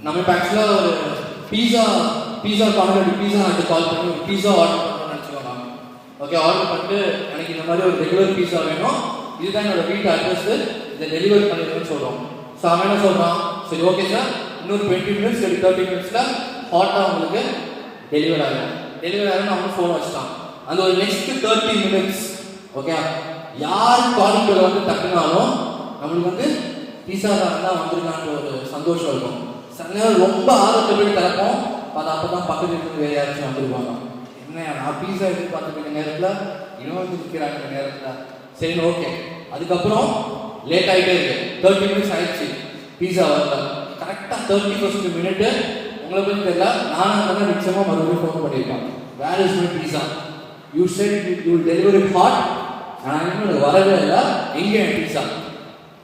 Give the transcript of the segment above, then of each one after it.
நம்ம இப்போ ஆக்சுவலாக ஒரு பீஸா கார்னர் பீஸா ஹட் கால் பண்ணி ஒரு பீஸா ஆர்டர் பண்ணணும்னு நினச்சிக்கோங்க. ஓகே, ஆர்டர் பண்ணிட்டு எனக்கு இந்த மாதிரி ஒரு ரெகுலர் பீஸா வேணும், இதுதான் என்னோட வீட்டு அட்ரஸ், இதை டெலிவரி பண்ணிடுறேன்னு சொல்கிறோம். ஸோ அவன் என்ன சொல்கிறான், சரி ஓகே சார், இன்னொரு 20 மினிட்ஸ் இல்லை 30 மினிட்ஸில் ஹாட்டாக உங்களுக்கு டெலிவரி ஆகும் அவனுக்கு ஃபோன் வச்சுட்டான். அந்த ஒரு நெக்ஸ்ட் 30 மினிட்ஸ் ஓகே, யார் காலிங் பெல் வந்து தட்டினாலும் நம்மளுக்கு வந்து பீஸா தான் வந்திருக்கான்ற ஒரு சந்தோஷம் இருக்கும். சில நேரம் ரொம்ப ஆர்வத்தை போய் திறப்போம், அப்போ தான் பக்கத்து வீட்டுக்கு வேறு யாராச்சும் வந்துருவாங்க. என்ன நான் பீஸா எதிர்பார்த்துருக்க நேரத்தில் இன்னும் வந்து நிற்கிறாங்க நேரத்தில். சரி ஓகே, அதுக்கப்புறம் லேட் ஆகிட்டே இருக்கு, 30 மினிட்ஸ் ஆயிடுச்சு, பீஸா வரல. கரெக்டாக 31st மினிட்டு உங்களை பற்றி தெரியல, நானும் தான் நிச்சயமாக மறுபடியும் ஃபோன் பண்ணியிருப்பேன். Where is my pizza, you said you delivery hot, ஆனால் இன்னும் வரவே இல்லை, எங்கே என் பீஸா?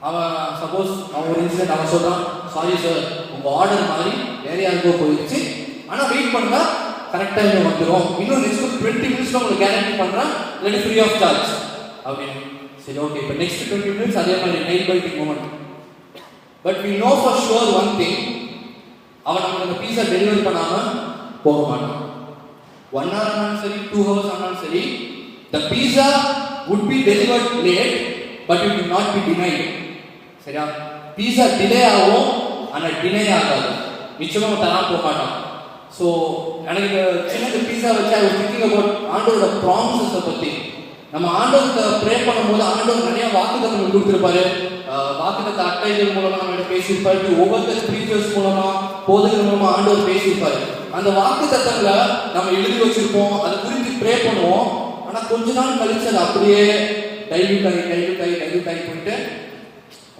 அவன் சப்போஸ் அவன் ஒரு இன்சிடென்ட் அவன் சொல்கிறான், சாரி சார் உங்கள் ஆர்டர் மாதிரி வேற யாருக்கோ போயிடுச்சு, ஆனால் வெயிட் பண்ணுங்க கரெக்டாக இன்னும் வந்துடும், இன்னும் நெக்ஸ்ட் 20 மினிட்ஸில் உங்களுக்கு கேரண்டி பண்ணுறேன், இல்லாட்டி ஃப்ரீ ஆஃப் சார்ஜ் அப்படின்னு. சரி ஓகே, இப்போ நெக்ஸ்ட் 20 மினிட்ஸ் அதே மாதிரி night fighting moment. But we know for sure one thing, அவன் நமக்கு அந்த பீஸா டெலிவரி பண்ணாமல் போக மாட்டான். 1 hour ஆனாலும் சரி, 2 hours ஆனாலும் சரி, the pizza would be delivered late but it will not be denied. சரியா? பீஸா டிலே ஆகும் ஆனால் டிலே ஆகாது, நிச்சயமாக தராம போக மாட்டான். ஸோ எனக்கு சின்ன பீஸா வச்சு அவர் திங்கிங் அபவுட் ஆண்டோட ப்ராமிசஸை பற்றி. நம்ம ஆண்டோருக்கு ப்ரே பண்ணும்போது ஆண்டோர் நிறைய வாக்குத்தத்தங்கள் கொடுத்துருப்பாரு. வாக்குத்தத்த அட்டைகள் மூலமா நம்ம பேசியிருப்பாரு, ஒவ்வொருத்தர் ப்ரீச்சர்ஸ் மூலமா போதகர் மூலமா ஆண்டோர் பேசியிருப்பாரு. அந்த வாக்குத்தத்தங்களை நம்ம எழுதி வச்சிருப்போம், அதை குறித்து ப்ரே பண்ணுவோம். ஆனால் கொஞ்ச நாள் கழிச்சு அது அப்படியே டைல்யூட் ஆகி போயிட்டு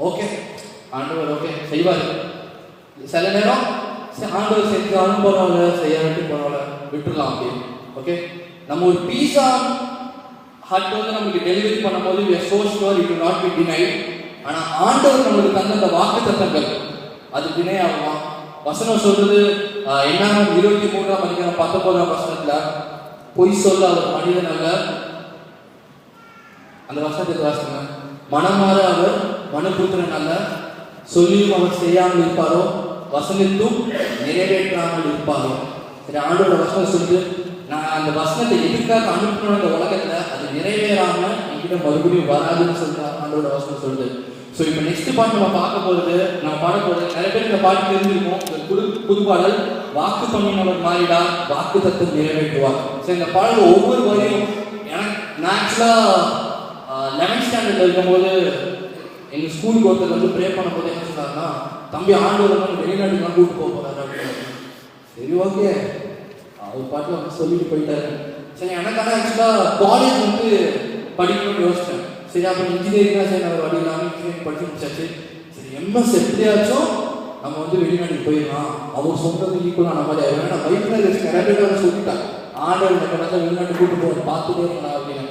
ஓகே ஆண்டவர் ஓகே செய்வார். சில நேரம் ஆண்டவர் செஞ்சாலும் பரவாயில்ல, செய்யாட்டி பரவாயில்ல, விட்டுடலாம் அப்படின்னு. ஓகே, நம்ம ஒரு பீஸா ஹட் வந்து நம்மளுக்கு டெலிவரி பண்ணும்போது we are so sure it will not be denied. ஆனால் ஆண்டவர் நம்மளுக்கு தந்த அந்த வாக்குத்தத்தங்கள் அது டினை ஆகுமா? வசனம் சொல்றது என்ன 23ஆம் அதிகாரம் 19ஆம் வசனத்துல, பொய் சொல்ல அவர் மனிதன் அல்ல. அந்த வசனத்துக்கு வாசிங்க, மனமாற அவர் மனுபுத்திரன் அல்ல, சொல்லியும் அவர் செய்யாமல் இருப்பாரோ, வசனத்தும் நிறைவேற்றாமல் இருப்பாரோ. சரி, ஆண்டோட வசனம் சொல்லுது, நான் அந்த வசனத்தை எதுக்காக அனுப்பணும் அந்த உலகத்துல, அது நிறைவேறாம என்கிட்ட மறுபடியும் வராதுன்னு சொல்லிட்டு ஆண்டோட வசனம் சொல்லுது. ஸோ இப்போ நெக்ஸ்ட் பாட்டு நம்ம பார்க்க போறது, நம்ம பாட போறது, நிறைய பேர் இந்த பாட்டு தெரிஞ்சிருக்கும், புது பாடல், வாக்கு பண்ணினவர் மாறிடா வாக்கு தத்துவம் நிறைவேற்றுவார். ஸோ இந்த பாடல் ஒவ்வொரு வரையும் எனக்கு நான் ஆக்சுவலாக 11th ஸ்டாண்டர்ட்ல இருக்கும்போது எங்கள் ஸ்கூலுக்கு ஒருத்தர் வந்து ப்ரே பண்ணும்போது என்ன சொன்னாங்கன்னா, தம்பி ஆண்டவர் வந்து வெளிநாட்டுக்குலாம் கூப்பிட்டு போக போறாரு அப்படின்னு. சரி ஓகே, அவர் பாட்டில் வந்து சொல்லிட்டு போயிட்டாரு. சரி, எனக்கு ஆனால் ஆக்சுவலாக காலேஜ் வந்து படிக்கணும்னு யோசிச்சேன். சரி, அப்புறம் இன்ஜினியரிங் தான் சரி, நம்ம வழி இல்லாமல் இன்ஜினியரிங் படிச்சு முடிச்சாச்சு. சரி, எம்எஸ் எப்படியாச்சும் நம்ம வந்து வெளிநாட்டுக்கு போயிடலாம், அவர் சொந்தத்துக்கு ஈக்குவலாக நம்ம ஏன்னா பைக்கில் நிறைய பேர் சொல்லிட்டாங்க, ஆண்டவர் இந்த கடத்தை வெளிநாட்டு கூப்பிட்டு போக பார்த்துட்டே இருக்கலாம் அப்படின்னு.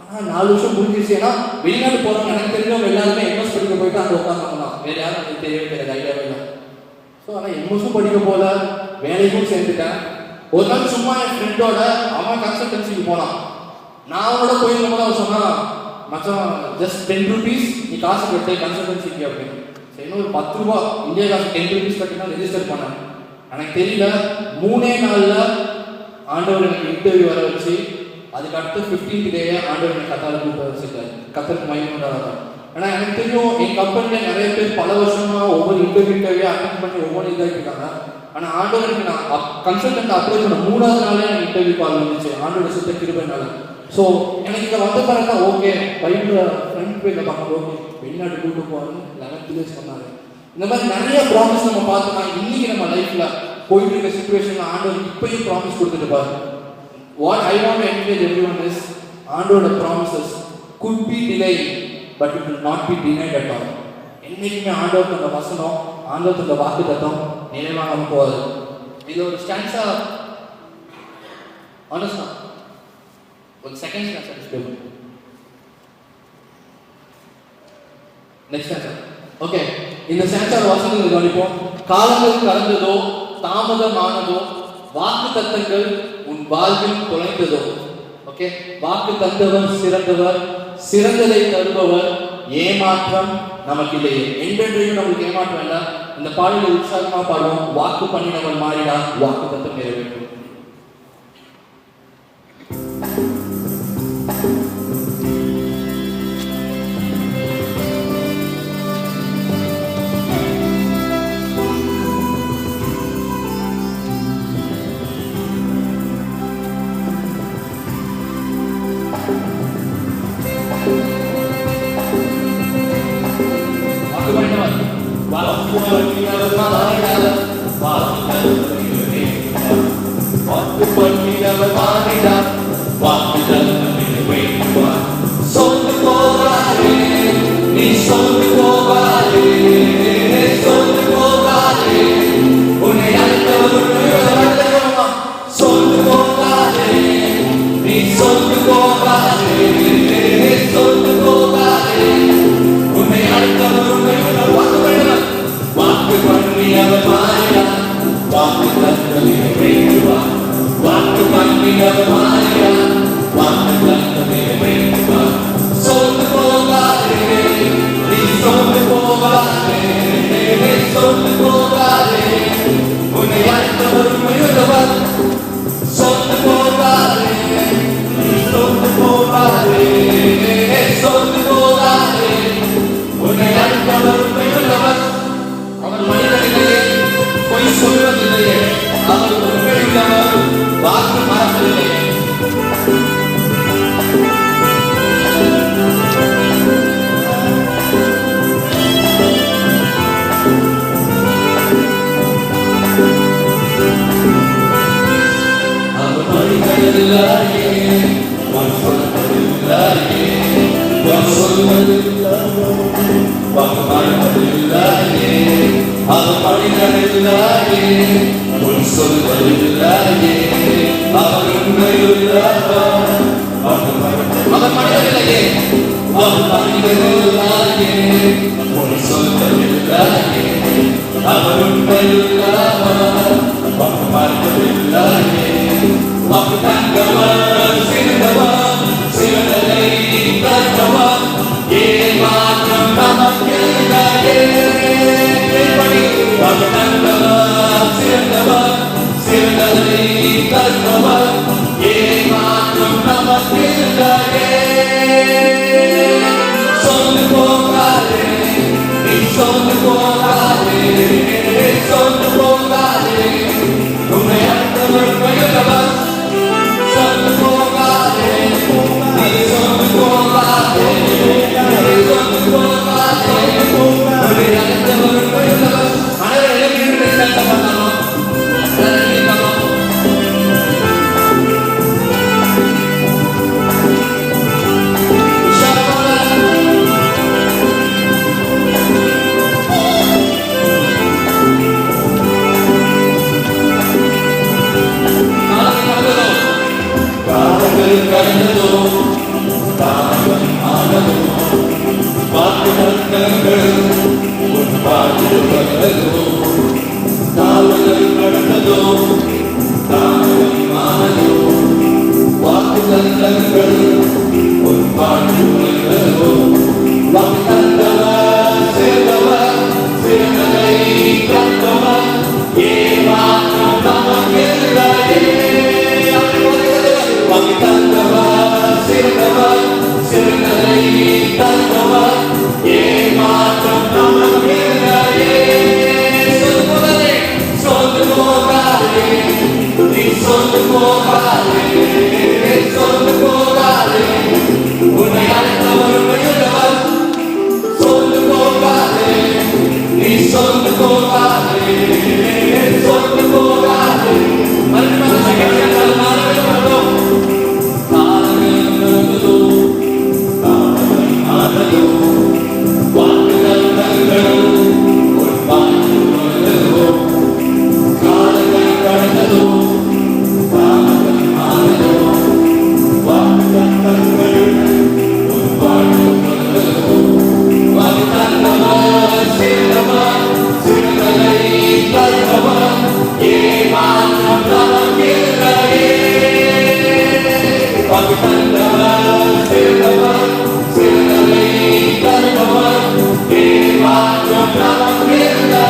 ஆனால் 4 வருஷம் முடிஞ்சிருச்சு. ஏன்னா வெளிநாட்டு போகிறவங்க எனக்கு தெரிஞ்சவங்க எல்லாருமே எம்எஸ் படிக்க போயிட்டு அங்கே உட்காந்துருக்கலாம், வேறு யாரும் எனக்கு தெரியவே தெரியாது, ஐடியாவே இல்லை. ஸோ ஆனால் எம்எஸும் படிக்க போல, வேலைக்கும் சேர்ந்துட்டேன். ஒரு நாள் சும்மா என் ஃப்ரெண்டோட அவன் கன்சல்டன்சிக்கு போனான். நான் அவனோட போயிருந்த போது அவன் சொன்னான், மச்சான் ஜஸ்ட் 10 rupees நீ காசு கட்டு கன்சல்டன்சிக்கு அப்படின்னு. சரி, இன்னும் 10 ரூபா இந்தியா காசு 10 rupees கட்டினா ரெஜிஸ்டர் பண்ணேன். எனக்கு தெரியல, 3 நாளில் ஆண்டவர் எனக்கு இன்டர்வியூ வர வச்சு, அதுக்கு அடுத்து 15th டே ஆண்டவர் எனக்கு கத்தால கூப்பிட்டு வச்சுருக்காரு. கத்தருக்கு மகிமையுண்டாக. ஏன்னா எனக்கு தெரியும் என் கம்பெனியில் நிறைய பேர் பல வருஷமா ஒவ்வொரு இன்டர்வியூ அட்டென்ட் பண்ணி ஒவ்வொரு இதாக இருக்காங்க. ஆனால் ஆண்டவருக்கு நான் கன்சல்டன்ட் அப்ளை பண்ண 3வது நாளே எனக்கு இன்டர்வியூ கால் வந்துச்சு, ஆண்டோட சுத்த கிருபைனால. ஸோ எனக்கு இங்கே வந்த பிறகு தான் ஓகே, பைபிள் ஃப்ரண்ட் பேஜில் பார்க்கும்போது வெளிநாட்டு கூட்டு போவான்னு 11th days சொன்னாங்க. இந்த மாதிரி நிறைய ப்ராமிஸ் நம்ம பார்த்தோம்னா இன்னைக்கு நம்ம லைஃப்ல போயிட்டு இருக்க சுச்சுவேஷன்ல ஆண்டவர் இப்பயும் ப்ராமிஸ் கொடுத்துட்டு பாரு. What I want to encourage everyone is, ஆண்டோட promises could be delayed but it will not be denied at all. என்னைக்குமே ஆண்டவர் தந்த வசனம், ஆண்டவர் தந்த வாக்கு தத்தம் நிறைவாகாம போகாது. இது ஒரு ஸ்டான்ஸா ஆனஸ்டா ஒரு second stanza display next stanza. Okay, இந்த ஸ்டான்ஸா வசனத்தை கவனிப்போம். காலங்கள் கடந்ததோ தாமதமானதோ, வாக்கு தத்தங்கள் உன் வாழ்வில் தொலைந்ததோ. ஓகே, வாக்கு தந்தவர் சிறந்தவர், சிறந்ததை தருபவர், ஏமாற்றம் நமக்கு இல்லையே. என்றென்றையும் நமக்கு ஏமாற்றம் இல்லை, இந்த பாடலை உற்சாகமா பாடுவோம். வாக்கு பண்ணினவன் மாறிடா, வாக்கு தத்தம் நிறைவேற்றும்.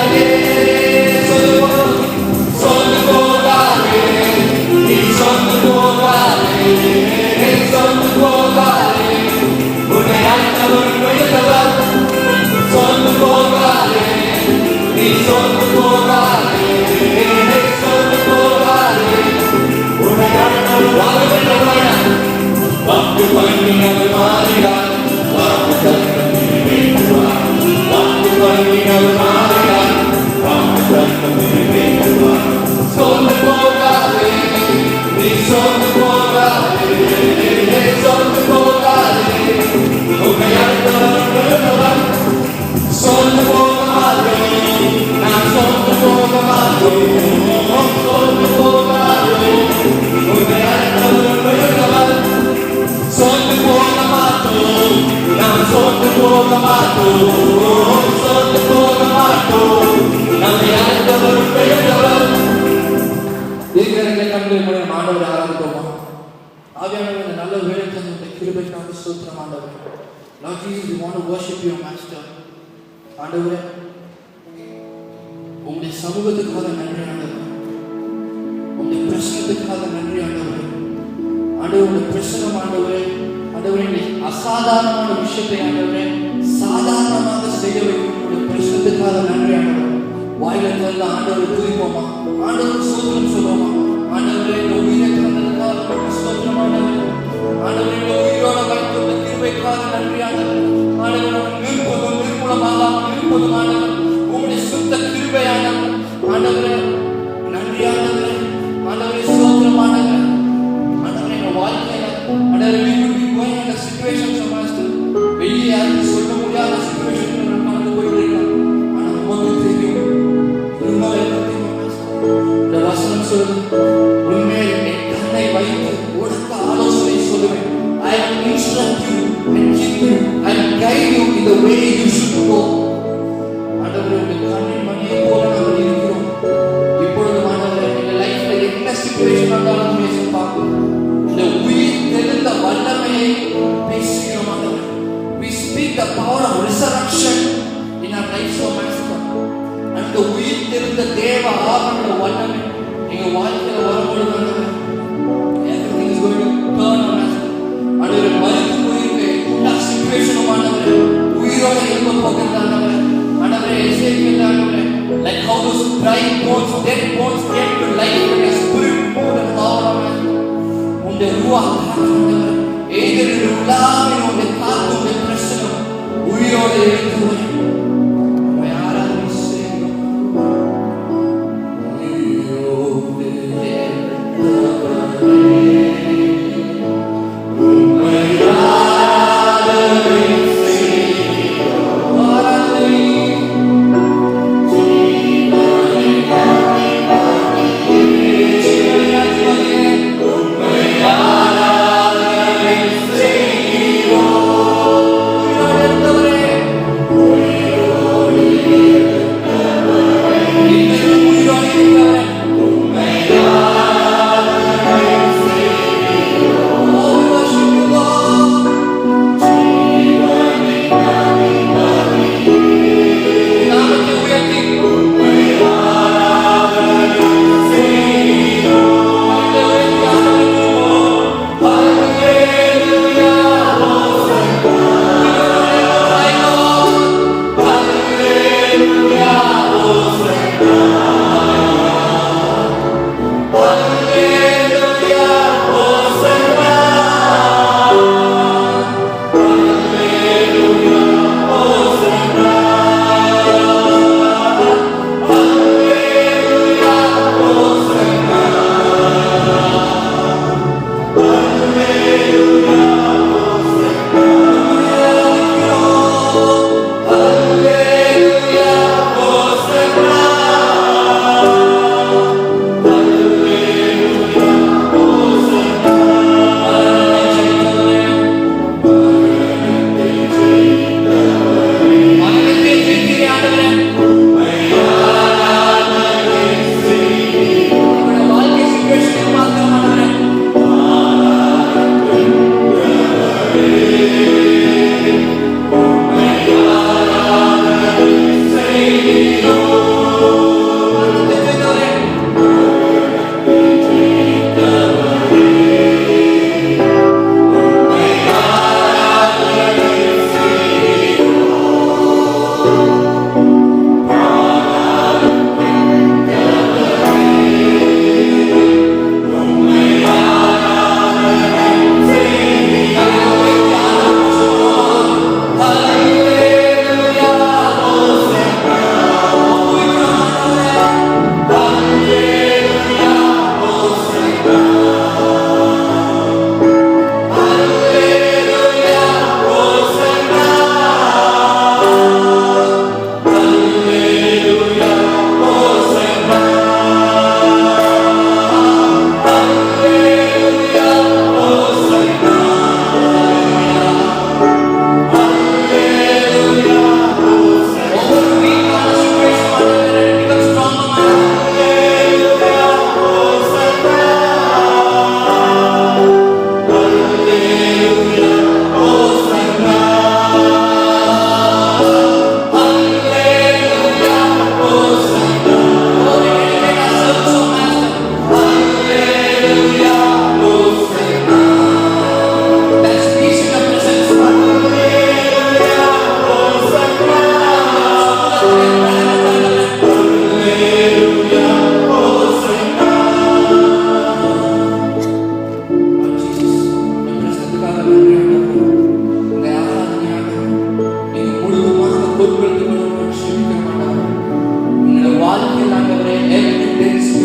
Thank you. வாக்கு பண்ணினவர் மாறினார், வாக்கு தத்தம் நிறைவேற்றுவார். வாக்கு பண்ணினவர் மாறினார், வாக்கு தத்தம் நிறைவேற்றுவார். சோர்ந்து போகாதே, நீ சோர்ந்து போகாதே, சோர்ந்து போகாதே, உன்னை அடுத்தவர் சோர்ந்து போக மாட்டோம், நான் சோர்ந்து போக மாட்டோம், சோர்ந்து போகாதே, உன்னை அடுத்தவர் சோர்ந்து போக மாட்டோம், நாம் சோர்ந்து போக மாட்டோம், சோர்ந்து போக மாட்டோம், நம்மை அடுத்தவர் பெயர்ந்தவர். இருக்கிற கண்களை மூலம் ஆண்டவரை ஆரம்பித்தோமா? ஆவியானவர் இந்த நல்ல வேலை தந்த கிருபைக்காக ஸ்தோத்திரம் ஆண்டவர். Lord Jesus, we want to worship your master. ஆண்டவரே, உங்களுடைய சமூகத்துக்காக நன்றி ஆண்டவர், உங்களுடைய பிரசனத்துக்காக நன்றி ஆண்டவர். ஆண்டவர், உங்களுடைய பிரசனம் ஆண்டவரே, ஆண்டவரே அசாதாரணமான விஷயத்தை ஆண்டவரே சாதாரணமாக செய்ய வைக்கும் உங்களுடைய பிரசனத்துக்காக நன்றி ஆண்டவர். வாயில திறந்த ஆண்டவரை துதிப்போமா? ஆண்டவர் ஸ்தோத்திரம் சொல்லுவோமா? ஆண்டவரே, இந்த உயிரை திறந்ததுக்காக ஸ்தோத்திரம் ஆண்டவரே. ஆண்டவரே, இந்த உயிரோட வைத்துள்ள கிருபைக்காக நன்றி ஆண்டவர். ஆண்டவர், நிற்பதும் நிர்மூலமாகாமல் இருப்பதும் ஆண்டவர் உங்களுடைய சுத்த கிருபை ஆண்டவர். ஆண்டவரே நன்றி ஆண்டவரே, ஆண்டவரே ஸ்தோத்திரம் ஆண்டவரே. ஆண்டவரே, எங்க வாழ்க்கையில ஆண்டவரே we could be going in a situation master, வெளியே யாருக்கு சொல்ல முடியாத சிச்சுவேஷன் கடந்து போயிட்டு இருக்கலாம். ஆனா நமக்கு தெரியும் இந்த வசனம் சொல்லுது, உண்மையில் என் கண்ணை வைத்து உனக்கு ஆலோசனை சொல்லுவேன். I will instruct you and keep you and guide you in the way you should go. ஆண்டவரே, உங்கள் கண்ணின் மணியை போல நாங்கள் இருக்கிறோம். இப்பொழுது ஆண்டவரே, எங்கள் லைஃப்ல என்ன சிச்சுவேஷன் ஆனாலும் பேசப்பாங்க, இந்த உயிர் தெரிந்த வல்லமையை பேசுகிறோம் ஆண்டவரே. We speak the power of resurrection in our lives, O Master. அந்த உயிர் தெரிந்த தேவ ஆவியோட வல்லமை எங்க வாழ்க்கையில வரும்பொழுது ஆண்டவரே, everything is going to turn on us. ஆண்டவரே, மரித்து போயிருக்க எல்லா சிச்சுவேஷனும் ஆண்டவரே உயிரோட எழும்ப போகிறது ஆண்டவரே. ஆண்டவரே, எசேக்கியேல் ஆண்டவரே, like how those dry bones, dead bones came to life when a spirit moved and power of us. உன்னுடைய ரூஹ் ஆண்டவரே, ஏதேனுடைய உள்ளாவின் உன்னுடைய காத்து உன்னுடைய பிரசனம் உயிரோட எழுந்து Oh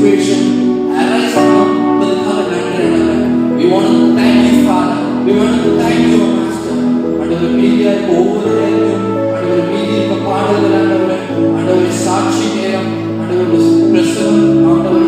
situation arise now, அதற்காக நன்றி ஆண்டவரே. We want to thank you, Father. We want to thank you, Master. ஆண்டவரே, மீதியா இருக்க ஒவ்வொரு நேரத்தையும், ஆண்டவரே, மீதி இருக்க பாடல்கள் ஆண்டவரே, ஆண்டவரே, சாட்சி நேரம், ஆண்டவரே, பிரசவம், ஆண்டவரே,